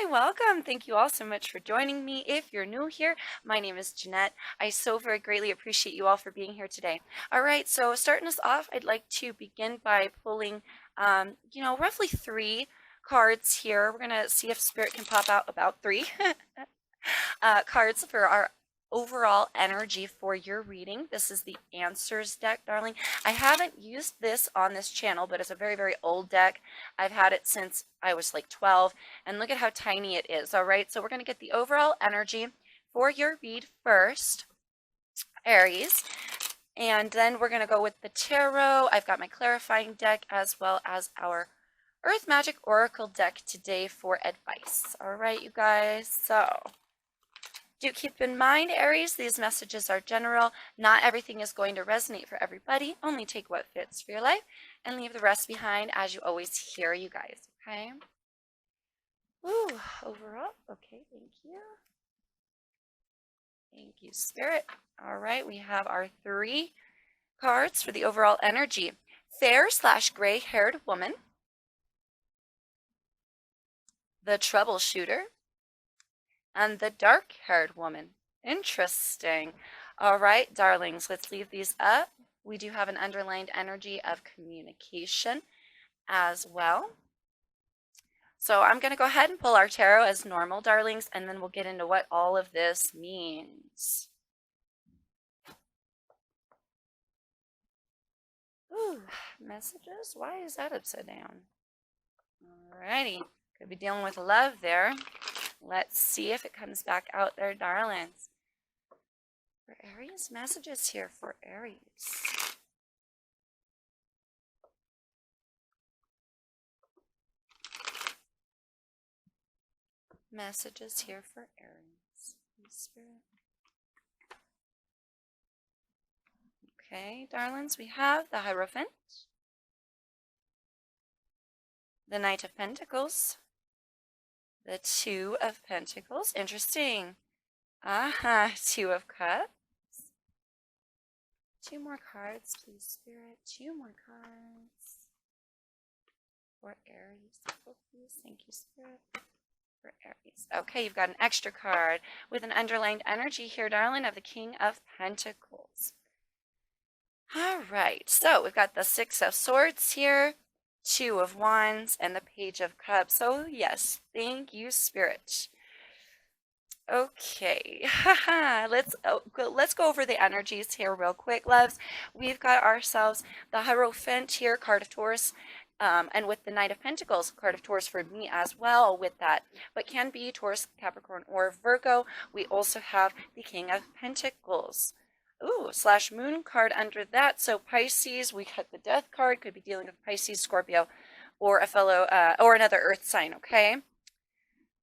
Hi, welcome. Thank you all so much for joining me. If you're new here, my name is Jeanette. I so very greatly appreciate you all for being here today. All right, so starting us off, I'd like to begin by pulling, roughly 3 cards here. We're going to see if Spirit can pop out about 3 cards for our overall energy for your reading. This is the Answers deck, darling. I haven't used this on this channel, but it's a very, very old deck. I've had it since I was like 12, and look at how tiny it is. All right, so we're going to get the overall energy for your read first, Aries, and then we're going to go with the tarot. I've got my clarifying deck as well as our Earth Magic Oracle deck today for advice. All right, you guys, so do keep in mind, Aries, these messages are general. Not everything is going to resonate for everybody. Only take what fits for your life and leave the rest behind, as you always hear, you guys, okay? Ooh, overall, okay, thank you. Thank you, Spirit. All right, we have our 3 cards for the overall energy. Fair/gray-haired woman. The troubleshooter. And the dark-haired woman. Interesting. All right, darlings, let's leave these up. We do have an underlined energy of communication as well. So I'm going to go ahead and pull our tarot as normal, darlings, and then we'll get into what all of this means. Ooh, messages? Why is that upside down? Alrighty, could be dealing with love there. Let's see if it comes back out there, darlings. For Aries, messages here for Aries. Messages here for Aries. Spirit. Okay, darlings, we have the Hierophant, the Knight of Pentacles, the Two of Pentacles. Interesting. 2 of Cups. 2 more cards, please, Spirit. 2 more cards for Aries. Oh, please. Thank you, Spirit. For Aries. Okay, you've got an extra card with an underlined energy here, darling, of the King of Pentacles. All right, so we've got the 6 of Swords here, 2 of Wands, and the Page of Cups. So yes, thank you, Spirit. Okay, let's go over the energies here real quick, loves. We've got ourselves the Hierophant here, card of Taurus, and with the Knight of Pentacles, card of Taurus for me as well with that, but can be Taurus, Capricorn, or Virgo. We also have the King of Pentacles. Ooh, /moon card under that. So Pisces, we got the Death card, could be dealing with Pisces, Scorpio, or a fellow, or another Earth sign, okay?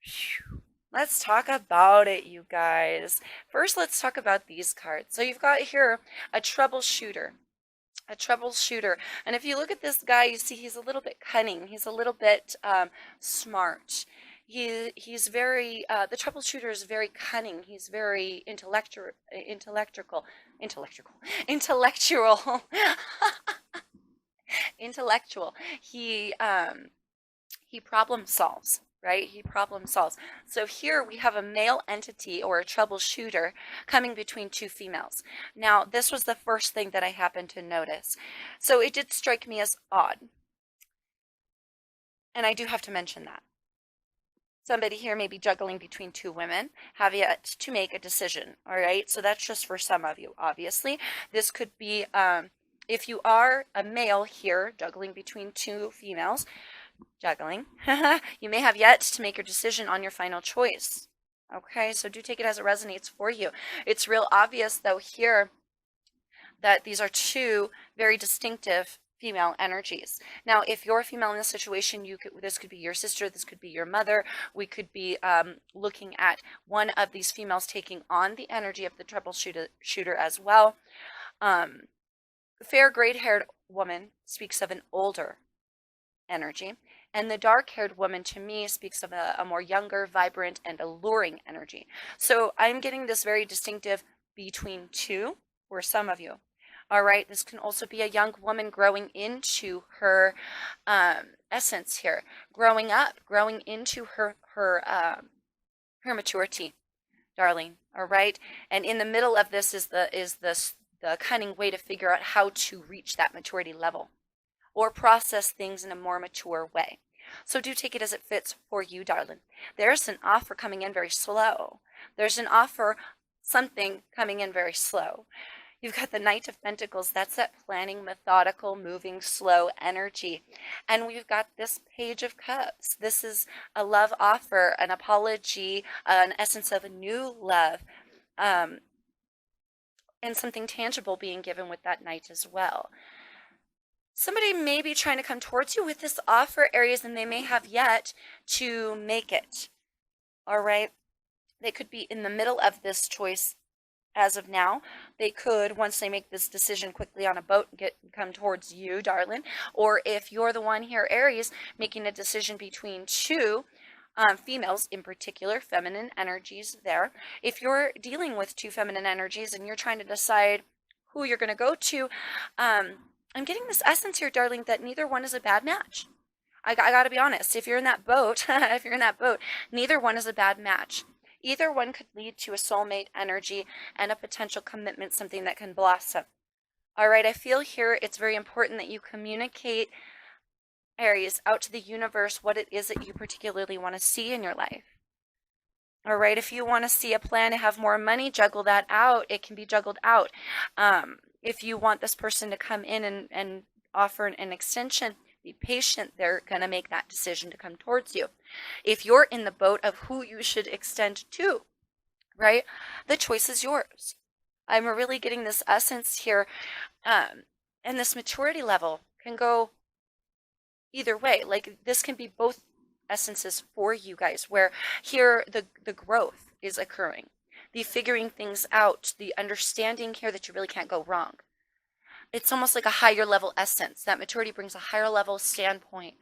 Whew. Let's talk about it, you guys. First, let's talk about these cards. So you've got here a troubleshooter. A troubleshooter. And if you look at this guy, you see he's a little bit cunning. He's a little bit smart. He's very, the troubleshooter is very cunning. He's very intellectual. Intellectual. He problem solves. Right? He problem solves. So here we have a male entity or a troubleshooter coming between 2 females. Now, this was the first thing that I happened to notice. So it did strike me as odd. And I do have to mention that. Somebody here may be juggling between 2 women, have yet to make a decision. All right? So that's just for some of you, obviously. This could be, if you are a male here juggling between 2 females, you may have yet to make your decision on your final choice. Okay, so do take it as it resonates for you. It's real obvious, though, here that these are 2 very distinctive female energies. Now, if you're a female in this situation, this could be your sister, this could be your mother. We could be looking at one of these females taking on the energy of the troubleshooter as well. Fair gray-haired woman speaks of an older energy. And the dark-haired woman, to me, speaks of a more younger, vibrant, and alluring energy. So I'm getting this very distinctive between 2, for some of you. All right, this can also be a young woman growing into her essence here, growing up, growing into her maturity, darling. All right, and in the middle of this is the cunning way to figure out how to reach that maturity level or process things in a more mature way. So do take it as it fits for you, darling. There's an offer coming in very slow. There's an offer, something coming in very slow. You've got the Knight of Pentacles. That's that planning, methodical, moving, slow energy. And we've got this Page of Cups. This is a love offer, an apology, an essence of a new love, and something tangible being given with that Knight as well. Somebody may be trying to come towards you with this offer, Aries, and they may have yet to make it. All right? They could be in the middle of this choice as of now. They could, once they make this decision, quickly on a boat come towards you, darling. Or if you're the one here, Aries, making a decision between two females, in particular, feminine energies there. If you're dealing with two feminine energies and you're trying to decide who you're going to go to, I'm getting this essence here, darling, that neither one is a bad match. I got to be honest. If you're in that boat, neither one is a bad match. Either one could lead to a soulmate energy and a potential commitment, something that can blossom. All right, I feel here it's very important that you communicate, Aries, out to the universe what it is that you particularly want to see in your life. All right, if you want to see a plan to have more money, juggle that out. It can be juggled out. If you want this person to come in and offer an extension, be patient. They're going to make that decision to come towards you. If you're in the boat of who you should extend to, right, the choice is yours. I'm really getting this essence here. And this maturity level can go either way. Like, this can be both essences for you guys, where here the growth is occurring, the figuring things out, the understanding here that you really can't go wrong. It's almost like a higher level essence. That maturity brings a higher level standpoint,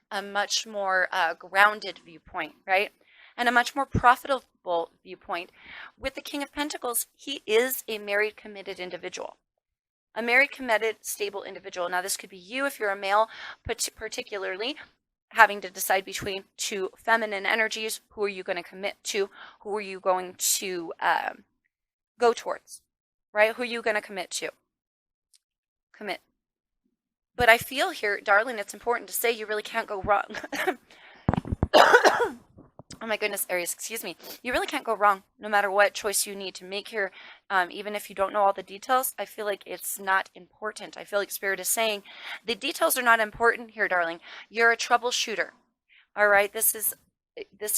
a much more grounded viewpoint, right? And a much more profitable viewpoint. With the King of Pentacles, he is a married, committed individual. A married, committed, stable individual. Now, this could be you if you're a male, particularly having to decide between two feminine energies. Who are you going to commit to? Who are you going to go towards, right? Who are you going to commit to? Commit. But I feel here, darling, it's important to say you really can't go wrong. Oh my goodness, Aries, excuse me. You really can't go wrong no matter what choice you need to make here. Even if you don't know all the details, I feel like it's not important. I feel like Spirit is saying the details are not important here, darling. You're a troubleshooter. All right, this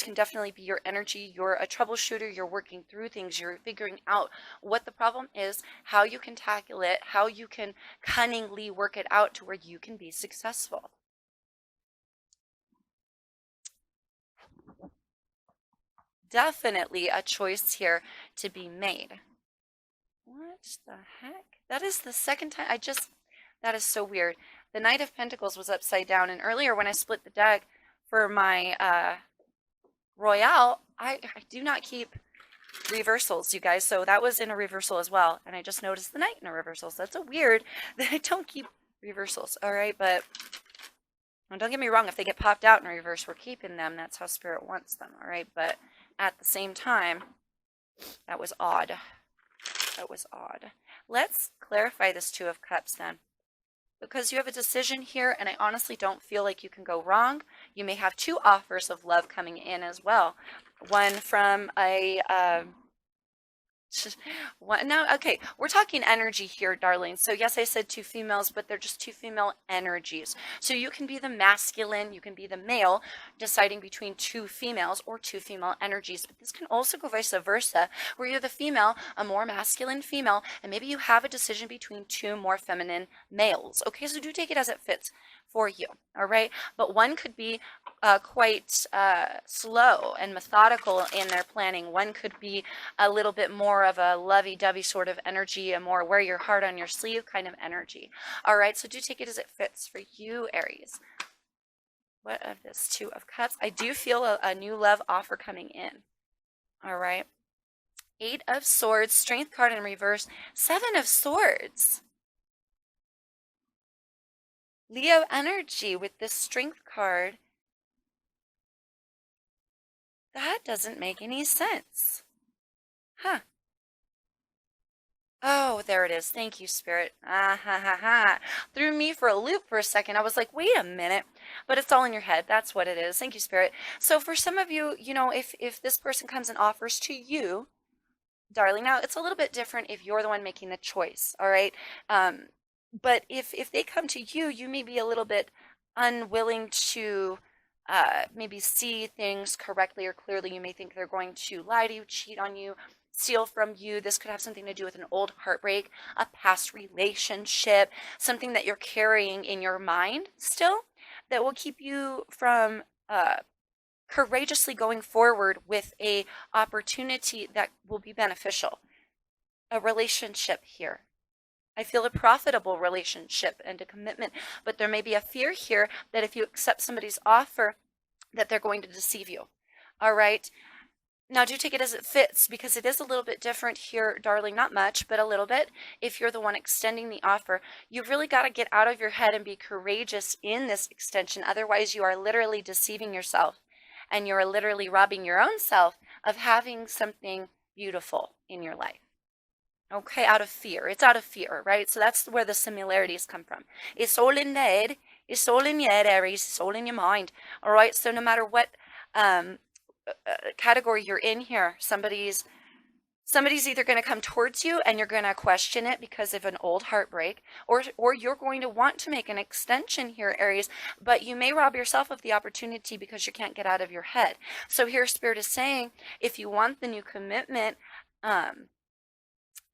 can definitely be your energy. You're a troubleshooter. You're working through things. You're figuring out what the problem is, how you can tackle it, how you can cunningly work it out to where you can be successful. Definitely a choice here to be made. What the heck? That is the second time that is so weird. The Knight of Pentacles was upside down, and earlier when I split the deck for my Royale, I do not keep reversals, you guys, so that was in a reversal as well, and I just noticed the Knight in a reversal, so that's a weird that I don't keep reversals. All right, but don't get me wrong, if they get popped out in reverse, we're keeping them. That's how Spirit wants them. All right, but at the same time, that was odd. That was odd. Let's clarify this Two of Cups then, because you have a decision here, and I honestly don't feel like you can go wrong. You may have two offers of love coming in as well. One from a okay, we're talking energy here, darling. So yes, I said two females, but they're just two female energies. So you can be the masculine, you can be the male, deciding between two females or two female energies. But this can also go vice versa, where you're the female, a more masculine female, and maybe you have a decision between two more feminine males. Okay, so do take it as it fits for you. All right, but one could be quite slow and methodical in their planning. One could be a little bit more of a lovey-dovey sort of energy, a more wear your heart on your sleeve kind of energy. All right, so do take it as it fits for you, Aries. What of this Two of Cups? I do feel a new love offer coming in. All right. Eight of Swords, Strength card in reverse, Seven of Swords. Leo energy with this Strength card. That doesn't make any sense. Huh. Oh, there it is. Thank you, Spirit. Ah, ha, ha, ha. Threw me for a loop for a second. I was like, wait a minute. But it's all in your head. That's what it is. Thank you, Spirit. So for some of you, if this person comes and offers to you, darling, now it's a little bit different if you're the one making the choice, all right? But if they come to you, you may be a little bit unwilling to maybe see things correctly or clearly. You may think they're going to lie to you, cheat on you, steal from you. This could have something to do with an old heartbreak, a past relationship, something that you're carrying in your mind still that will keep you from courageously going forward with a opportunity that will be beneficial. A relationship here. I feel a profitable relationship and a commitment, but there may be a fear here that if you accept somebody's offer, that they're going to deceive you. All right. Now, do take it as it fits, because it is a little bit different here, darling. Not much, but a little bit. If you're the one extending the offer, you've really got to get out of your head and be courageous in this extension. Otherwise, you are literally deceiving yourself, and you're literally robbing your own self of having something beautiful in your life. Okay, out of fear. It's out of fear, right? So that's where the similarities come from. It's all in the head. It's all in your head, Aries. It's all in your mind. All right. So no matter what category you're in here, somebody's either going to come towards you and you're going to question it because of an old heartbreak, or you're going to want to make an extension here, Aries, but you may rob yourself of the opportunity because you can't get out of your head. So here Spirit is saying, if you want the new commitment,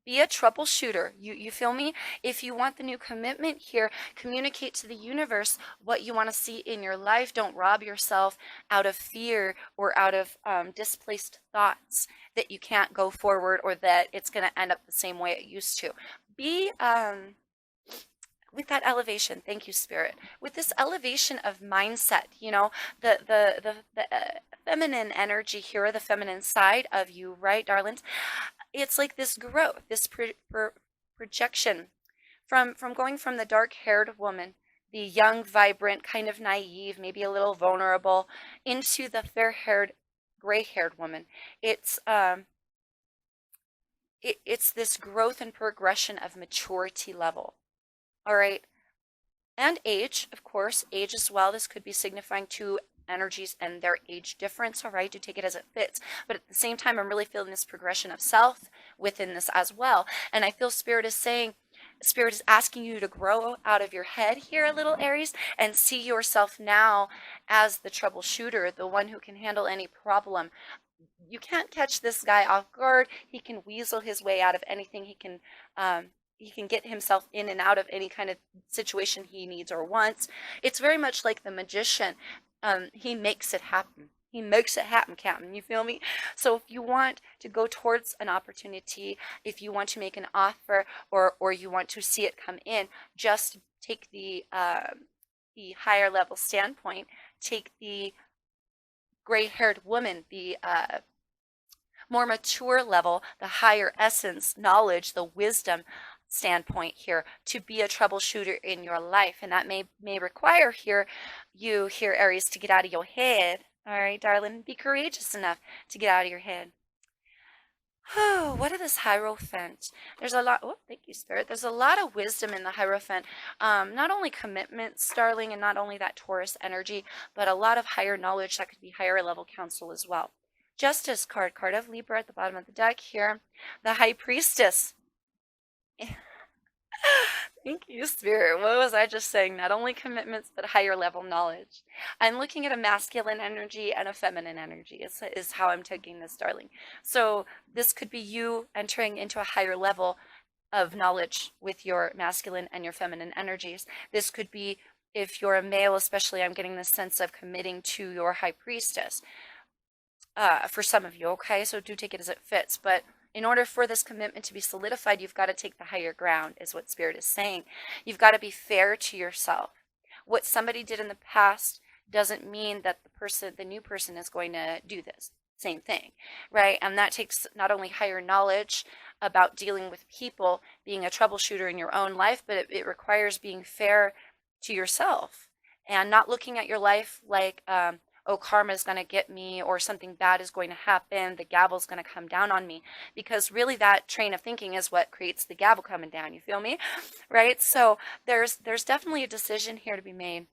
be a troubleshooter. You feel me? If you want the new commitment here, communicate to the universe what you want to see in your life. Don't rob yourself out of fear or out of displaced thoughts that you can't go forward, or that it's going to end up the same way it used to. Be with that elevation. Thank you, Spirit. With this elevation of mindset, the feminine energy here, the feminine side of you, right, darlings? It's like this growth, this projection from going from the dark-haired woman, the young, vibrant, kind of naive, maybe a little vulnerable, into the fair-haired, gray-haired woman. It's this growth and progression of maturity level. All right. And age, of course, age as well. This could be signifying two energies and their age difference. All right, do take it as it fits. But at the same time, I'm really feeling this progression of self within this as well. And I feel Spirit is asking you to grow out of your head here a little, Aries, and see yourself now as the troubleshooter, the one who can handle any problem. You can't catch this guy off guard. He can weasel his way out of anything. He can get himself in and out of any kind of situation he needs or wants. It's very much like the magician. He makes it happen. He makes it happen, Captain. You feel me? So if you want to go towards an opportunity, if you want to make an offer, or you want to see it come in, just take the higher level standpoint. Take the gray-haired woman, the more mature level, the higher essence, knowledge, the wisdom standpoint here to be a troubleshooter in your life. And that may require you here, Aries, to get out of your head. All right, darling, be courageous enough to get out of your head. Oh, what is this Hierophant? There's a lot. Oh, thank you, Spirit. There's a lot of wisdom in the Hierophant. Not only commitments, darling, and not only that Taurus energy, but a lot of higher knowledge that could be higher level counsel as well. Justice card of Libra at the bottom of the deck here. The High Priestess. Thank you, Spirit. What was I just saying? Not only commitments, but higher level knowledge. I'm looking at a masculine energy and a feminine energy is how I'm taking this, darling. So this could be you entering into a higher level of knowledge with your masculine and your feminine energies. This could be, if you're a male especially, I'm getting the sense of committing to your High Priestess. For some of you, okay? So do take it as it fits. But in order for this commitment to be solidified, you've got to take the higher ground, is what Spirit is saying. You've got to be fair to yourself. What somebody did in the past doesn't mean that the new person is going to do this same thing, right? And that takes not only higher knowledge about dealing with people, being a troubleshooter in your own life, but it requires being fair to yourself, and not looking at your life like, oh, karma is going to get me, or something bad is going to happen, the gavel's going to come down on me, because really that train of thinking is what creates the gavel coming down. You feel me? Right? So there's definitely a decision here to be made,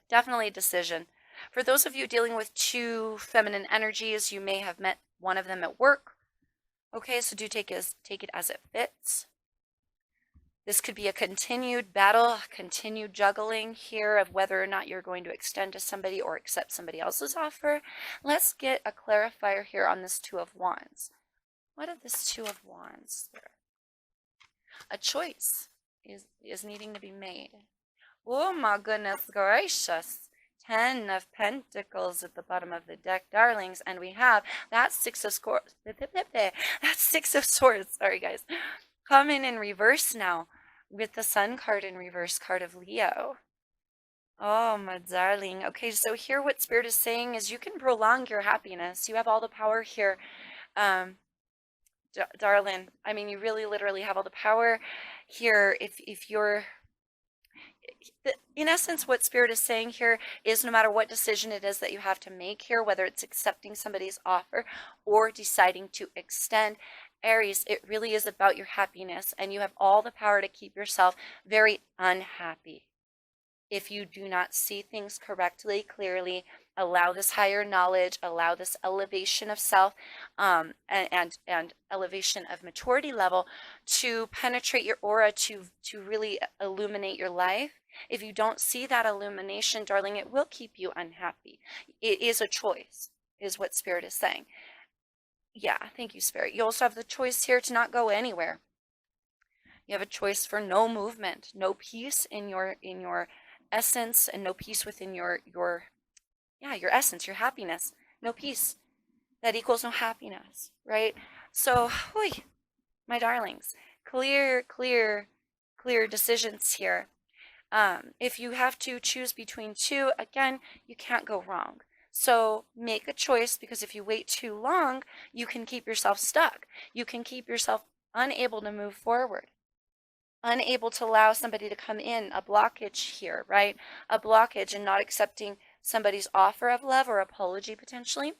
definitely a decision. For those of you dealing with two feminine energies, you may have met one of them at work. Okay, so do take it as it fits. This could be a continued battle, continued juggling here of whether or not you're going to extend to somebody or accept somebody else's offer. Let's get a clarifier here on this Two of Wands. What is this Two of Wands? A choice is needing to be made. Oh my goodness gracious. 10 of Pentacles at the bottom of the deck, darlings, and we have that Six of Swords. That Six of Swords. Sorry, guys. Coming in reverse now with the Sun card in reverse, card of Leo. Oh, my darling. Okay, so here what Spirit is saying is you can prolong your happiness. You have all the power here. Darling, I mean, you really literally have all the power here. If you're, in essence, what Spirit is saying here is no matter what decision it is that you have to make here, whether it's accepting somebody's offer or deciding to extend, Aries, it really is about your happiness, and you have all the power to keep yourself very unhappy. If you do not see things correctly, clearly, allow this higher knowledge, allow this elevation of self, and elevation of maturity level to penetrate your aura, to really illuminate your life. If you don't see that illumination, darling, it will keep you unhappy. It is a choice, is what Spirit is saying. Yeah, thank you, Spirit. You also have the choice here to not go anywhere. You have a choice for no movement, no peace in your essence, and no peace within your essence, your happiness. No peace. That equals no happiness, right? So, my darlings, clear decisions here. If you have to choose between two, again, you can't go wrong. So make a choice, because if you wait too long, you can keep yourself stuck. You can keep yourself unable to move forward, unable to allow somebody to come in, a blockage here, right? A blockage in not accepting somebody's offer of love or apology, potentially,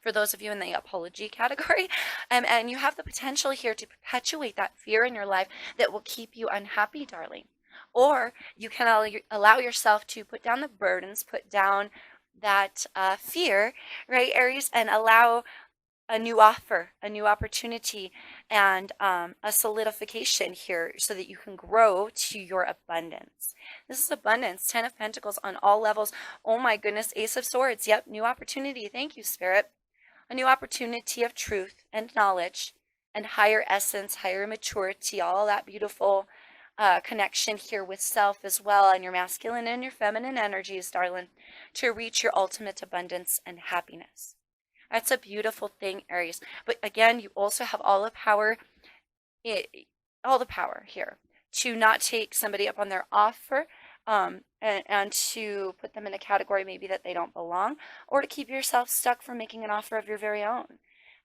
for those of you in the apology category. And you have the potential here to perpetuate that fear in your life that will keep you unhappy, darling. Or you can allow yourself to put down the burdens, put down that fear, right, Aries, and allow a new offer, a new opportunity, and a solidification here so that you can grow to your abundance. This is abundance. 10 of Pentacles on all levels. Oh my goodness. Ace of Swords. Yep. New opportunity. Thank you, Spirit. A new opportunity of truth and knowledge and higher essence, higher maturity, all that beautiful connection here with self as well, and your masculine and your feminine energies, darling, to reach your ultimate abundance and happiness. That's a beautiful thing, Aries. But again, you also have all the power, here to not take somebody up on their offer, and to put them in a category maybe that they don't belong, or to keep yourself stuck from making an offer of your very own,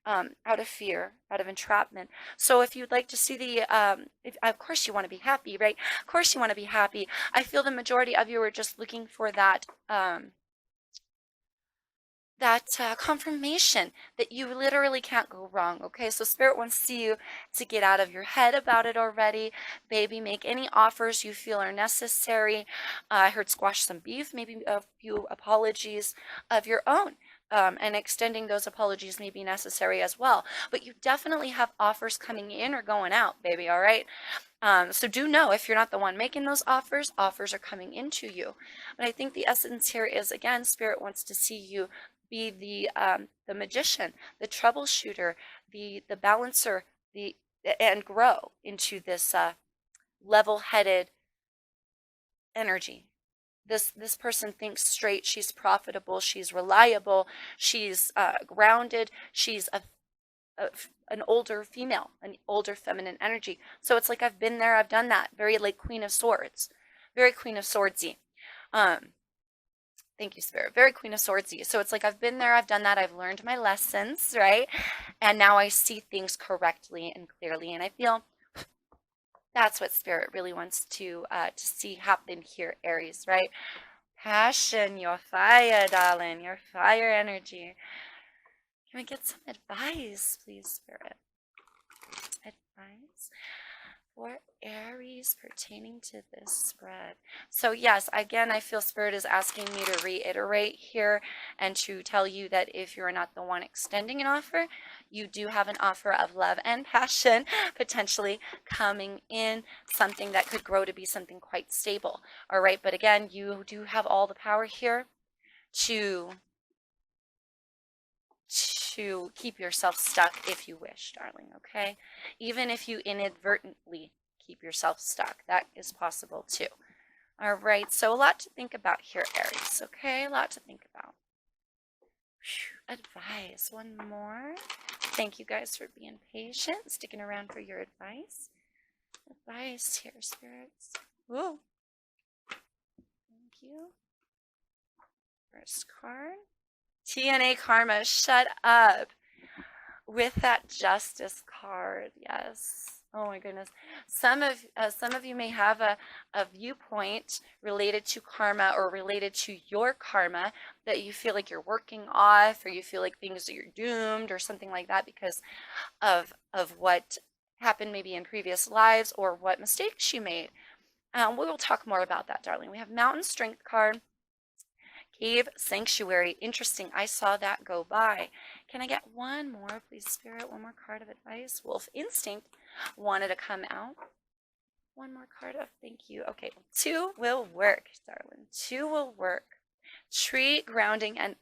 out of fear, out of entrapment. So if you'd like to see of course you want to be happy, right? Of course you want to be happy. I feel the majority of you are just looking for that, confirmation that you literally can't go wrong. Okay, so Spirit wants you to get out of your head about it already. Baby, make any offers you feel are necessary. I heard squash some beef, maybe a few apologies of your own. And extending those apologies may be necessary as well. But you definitely have offers coming in or going out, baby, all right? So do know, if you're not the one making those offers are coming into you. But I think the essence here is, again, Spirit wants to see you be the magician, the troubleshooter, the balancer, and grow into this level-headed energy. This person thinks straight. She's profitable. She's reliable. She's grounded. She's an older female, an older feminine energy. So it's like, I've been there, I've done that. Very like Queen of Swords, very Queen of Swordsy. Thank you, Spirit. Very Queen of Swordsy. So it's like, I've been there, I've done that, I've learned my lessons, right? And now I see things correctly and clearly, and I feel That's what Spirit really wants to see happen here, Aries, right? Passion, your fire, darling, your fire energy. Can we get some advice, please, Spirit? Advice for Aries pertaining to this spread. So yes, again, I feel Spirit is asking me to reiterate here and to tell you that if you're not the one extending an offer, you do have an offer of love and passion potentially coming in, something that could grow to be something quite stable. All right, but again, you do have all the power here to keep yourself stuck if you wish, darling, okay? Even if you inadvertently keep yourself stuck, that is possible too. All right, so a lot to think about here, Aries, okay? A lot to think about. Advice, one more. Thank you guys for being patient, sticking around for your advice. Advice here, spirits. Whoa. Thank you. First card. TNA Karma, shut up. With that Justice card, yes. Oh my goodness. Some of you may have a viewpoint related to karma or related to your karma that you feel like you're working off, or you feel like things that you're doomed or something like that because of what happened maybe in previous lives or what mistakes you made. We will talk more about that, darling. We have Mountain Strength card. Cave Sanctuary. Interesting. I saw that go by. Can I get one more, please, Spirit? One more card of advice. Wolf Instinct wanted to come out. One more card of thank you. Okay. 2 will work, darling. 2 will work. Tree grounding and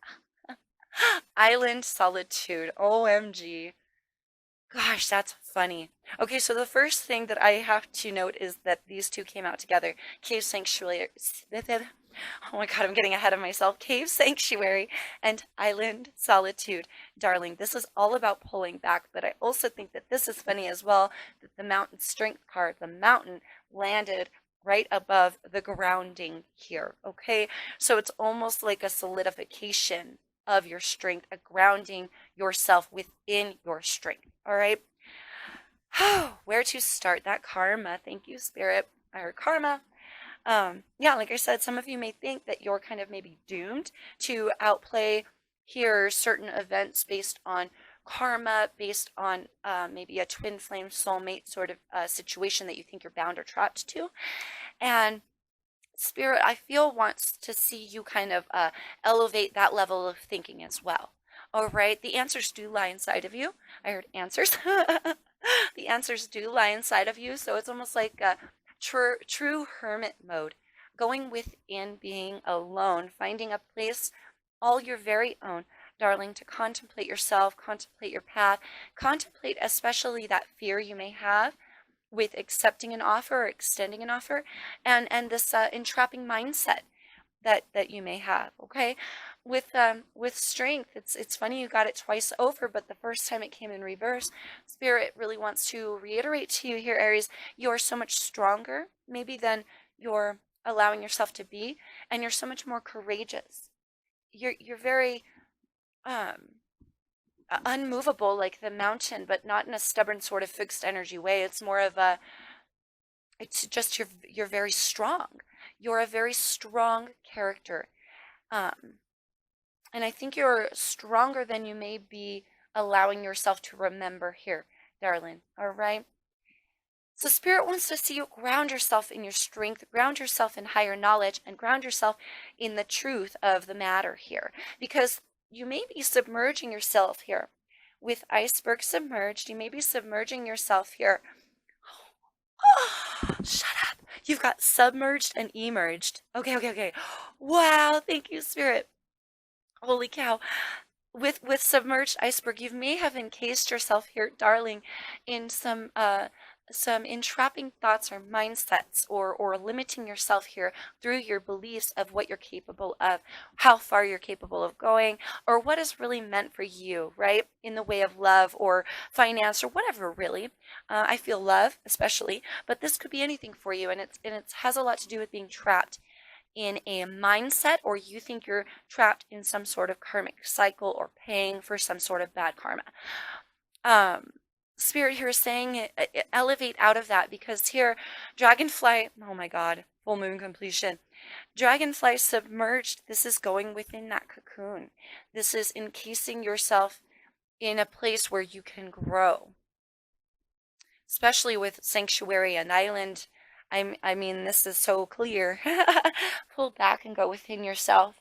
island solitude. OMG. Gosh, that's funny. Okay, so the first thing that I have to note is that these two came out together. Cave Sanctuary. Oh my God, I'm getting ahead of myself. Cave Sanctuary and Island Solitude. Darling, this is all about pulling back, but I also think that this is funny as well, that the Mountain Strength card, the mountain, landed right above the grounding here, okay? So it's almost like a solidification of your strength, a grounding yourself within your strength, all right? Where to start that karma? Thank you, Spirit. I heard karma. Yeah, like I said, some of you may think that you're kind of maybe doomed to outplay here certain events based on karma, based on maybe a twin flame soulmate sort of situation that you think you're bound or trapped to. And Spirit, I feel, wants to see you kind of elevate that level of thinking as well. All right, the answers do lie inside of you. I heard answers. The answers do lie inside of you, so it's almost like a true hermit mode, going within, being alone, finding a place all your very own, darling, to contemplate yourself, contemplate your path, contemplate especially that fear you may have with accepting an offer or extending an offer, and this entrapping mindset that you may have. Okay, with strength, it's funny you got it twice over, but the first time it came in reverse. Spirit really wants to reiterate to you here, Aries, you're so much stronger maybe than you're allowing yourself to be, and you're so much more courageous. You're very unmovable like the mountain, but not in a stubborn sort of fixed energy way. It's more of a, it's just you're very strong. You're a very strong character. And I think you're stronger than you may be allowing yourself to remember here, darling. All right. So Spirit wants to see you ground yourself in your strength, ground yourself in higher knowledge, and ground yourself in the truth of the matter here. Because you may be submerging yourself here. With iceberg submerged, you may be submerging yourself here. Oh, shut up. You've got submerged and emerged. Okay. Wow, thank you, Spirit. Holy cow. With submerged iceberg, you may have encased yourself here, darling, in some entrapping thoughts or mindsets, or limiting yourself here through your beliefs of what you're capable of, how far you're capable of going, or what is really meant for you, right? In the way of love or finance or whatever, really. I feel love, especially, but this could be anything for you, and it has a lot to do with being trapped in a mindset, or you think you're trapped in some sort of karmic cycle or paying for some sort of bad karma. Spirit here is saying elevate out of that, because here, dragonfly, oh my God, full moon completion. Dragonfly submerged, this is going within that cocoon. This is encasing yourself in a place where you can grow, especially with sanctuary and island. I mean, this is so clear. Pull back and go within yourself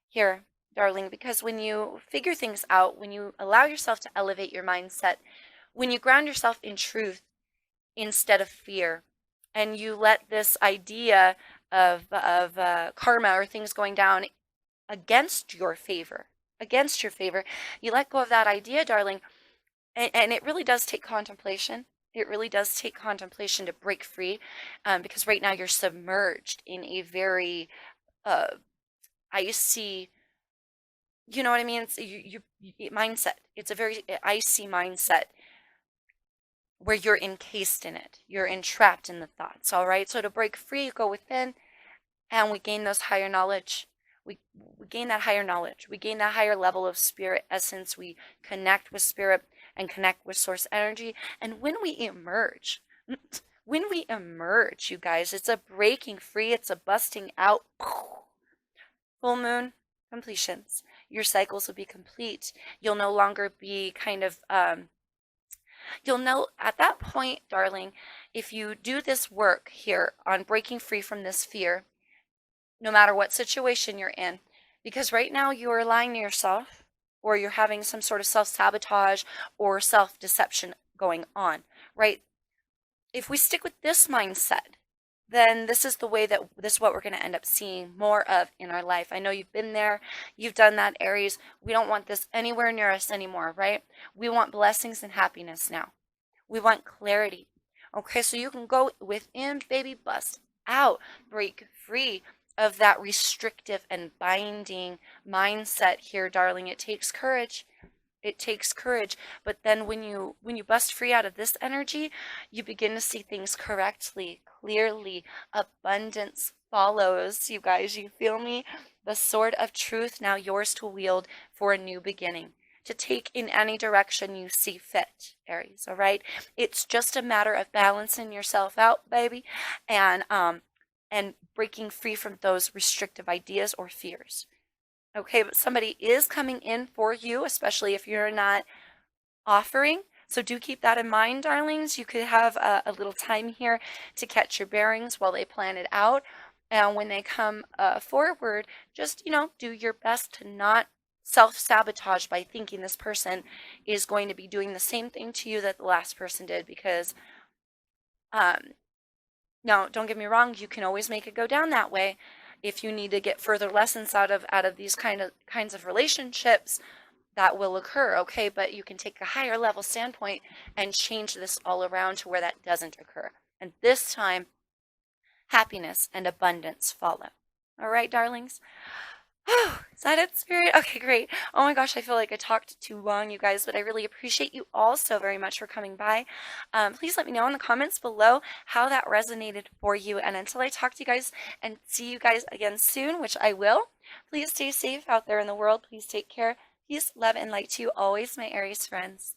here, darling, because when you figure things out, when you allow yourself to elevate your mindset, when you ground yourself in truth instead of fear, and you let this idea of karma or things going down against your favor, you let go of that idea, darling, and it really does take contemplation. It really does take contemplation to break free, because right now you're submerged in a very icy, you know what I mean? It's mindset. It's a very icy mindset where you're encased in it. You're entrapped in the thoughts, all right? So to break free, you go within, and we gain those higher knowledge. We gain that higher knowledge. We gain that higher level of spirit essence. We connect with spirit and connect with source energy. And when we emerge, you guys, it's a breaking free. It's a busting out. Full moon completions. Your cycles will be complete. You'll no longer be kind of, you'll know at that point, darling, if you do this work here on breaking free from this fear, no matter what situation you're in, because right now you are lying to yourself, or you're having some sort of self-sabotage or self-deception going on, right? If we stick with this mindset, then this is what we're going to end up seeing more of in our life. I know you've been there. You've done that, Aries. We don't want this anywhere near us anymore, right? We want blessings and happiness now. We want clarity. Okay, so you can go within, baby, bust out, break free of that restrictive and binding mindset here, darling. It takes courage. It takes courage. But then when you bust free out of this energy, you begin to see things correctly, clearly. Abundance follows, you guys. You feel me? The sword of truth now yours to wield for a new beginning, to take in any direction you see fit, Aries, all right? It's just a matter of balancing yourself out, baby, and breaking free from those restrictive ideas or fears. Okay, but somebody is coming in for you, especially if you're not offering. So do keep that in mind, darlings. You could have a little time here to catch your bearings while they plan it out. And when they come forward, just, do your best to not self-sabotage by thinking this person is going to be doing the same thing to you that the last person did, because now, don't get me wrong, you can always make it go down that way if you need to get further lessons out of these kinds of relationships. That will occur, okay? But you can take a higher level standpoint and change this all around to where that doesn't occur. And this time, happiness and abundance follow. All right, darlings? Is that it, Spirit? Okay, great. Oh my gosh, I feel like I talked too long, you guys, but I really appreciate you all so very much for coming by. Please let me know in the comments below how that resonated for you. And until I talk to you guys and see you guys again soon, which I will, please stay safe out there in the world. Please take care. Peace, love, and light to you always, my Aries friends.